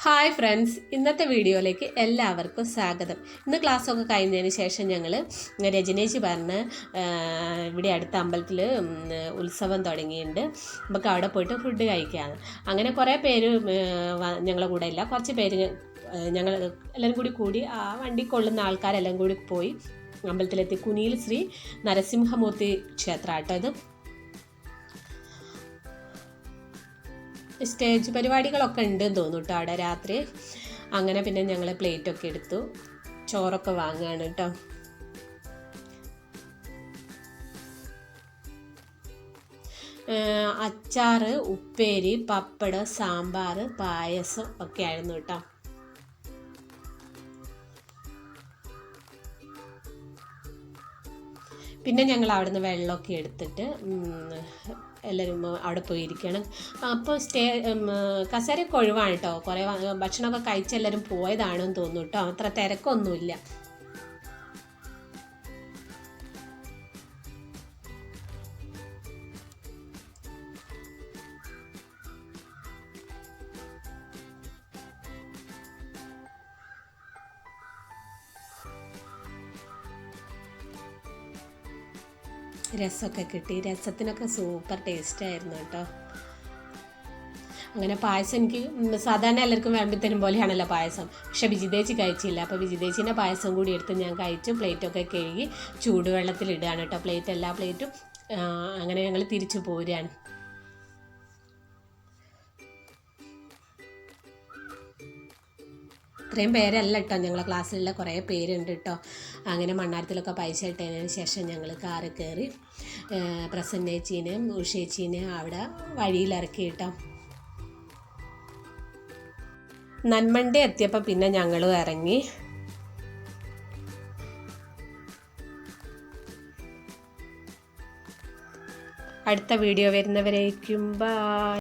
Hi friends, ഇന്നത്തെ വീഡിയോയിലേക്ക് എല്ലാവർക്കും സ്വാഗതം. ഇന്ന് ക്ലാസ്സൊക്കെ കഴിഞ്ഞതിന് ശേഷം ഞങ്ങൾ രജനേച്ചി പറഞ്ഞ് ഇവിടെ അടുത്ത അമ്പലത്തിൽ ഉത്സവം തുടങ്ങിയിട്ടുണ്ട്, നമുക്ക് അവിടെ പോയിട്ട് ഫുഡ് കഴിക്കാമെന്ന്. അങ്ങനെ കുറേ പേര് ഞങ്ങളെ കൂടെ ഇല്ല, കുറച്ച് പേര് ഞങ്ങൾ എല്ലാവരും കൂടി ആ വണ്ടി കൊള്ളുന്ന ആൾക്കാരെല്ലാം കൂടി പോയി അമ്പലത്തിലെത്തി. കുനിയിൽ ശ്രീ നരസിംഹമൂർത്തി ക്ഷേത്രം കേട്ടോ ഇത്. സ്റ്റേജ് പരിപാടികളൊക്കെ ഉണ്ടെന്ന് തോന്നുന്നു കേട്ടോ അവിടെ രാത്രി. അങ്ങനെ പിന്നെ ഞങ്ങൾ പ്ലേറ്റൊക്കെ എടുത്തു, ചോറൊക്കെ വാങ്ങുകയാണ് കേട്ടോ. അച്ചാറ്, ഉപ്പേരി, പപ്പടം, സാമ്പാർ, പായസം ഒക്കെ ആയിരുന്നു കേട്ടോ. പിന്നെ ഞങ്ങൾ അവിടുന്ന് വെള്ളമൊക്കെ എടുത്തിട്ട് എല്ലാവരും അവിടെ പോയിരിക്കണം. അപ്പോൾ കസേരയൊക്കെ ഒഴിവാണ് കേട്ടോ. കുറേ ഭക്ഷണമൊക്കെ കഴിച്ച് എല്ലാവരും പോയതാണെന്ന് തോന്നുന്നു കേട്ടോ. അത്ര തിരക്കൊന്നുമില്ല. രസമൊക്കെ കിട്ടി, രസത്തിനൊക്കെ സൂപ്പർ ടേസ്റ്റ് ആയിരുന്നു കേട്ടോ. അങ്ങനെ പായസം എനിക്ക് സാധാരണ എല്ലാവർക്കും വിളമ്പിത്തരും പോലെയാണല്ലോ പായസം, പക്ഷെ വിജിതേച്ചി കഴിച്ചില്ല. അപ്പോൾ വിജിതേച്ചിൻ്റെ പായസം കൂടി എടുത്ത് ഞാൻ കഴിച്ചു. പ്ലേറ്റൊക്കെ കഴുകി ചൂടുവെള്ളത്തിലിടുകയാണ് കേട്ടോ, എല്ലാ പ്ലേറ്റും. അങ്ങനെ ഞങ്ങൾ തിരിച്ചു പോരുകയാണ്. ഇത്രയും പേരല്ല കേട്ടോ, ഞങ്ങളെ ക്ലാസ്സിലുള്ള കുറേ പേരുണ്ട് കേട്ടോ. അങ്ങനെ മണ്ണാരത്തിലൊക്കെ പൈസ ഇട്ടതിന് ശേഷം ഞങ്ങൾ കാറ് കയറി പ്രസന്നേച്ചീനെയും ഉഷേച്ചീനെയും അവിടെ വഴിയിലിറക്കി കേട്ടോ. നന്മണ്ട എത്തിയപ്പോൾ പിന്നെ ഞങ്ങളും ഇറങ്ങി. അടുത്ത വീഡിയോ വരുന്നവരേക്കും ബൈ.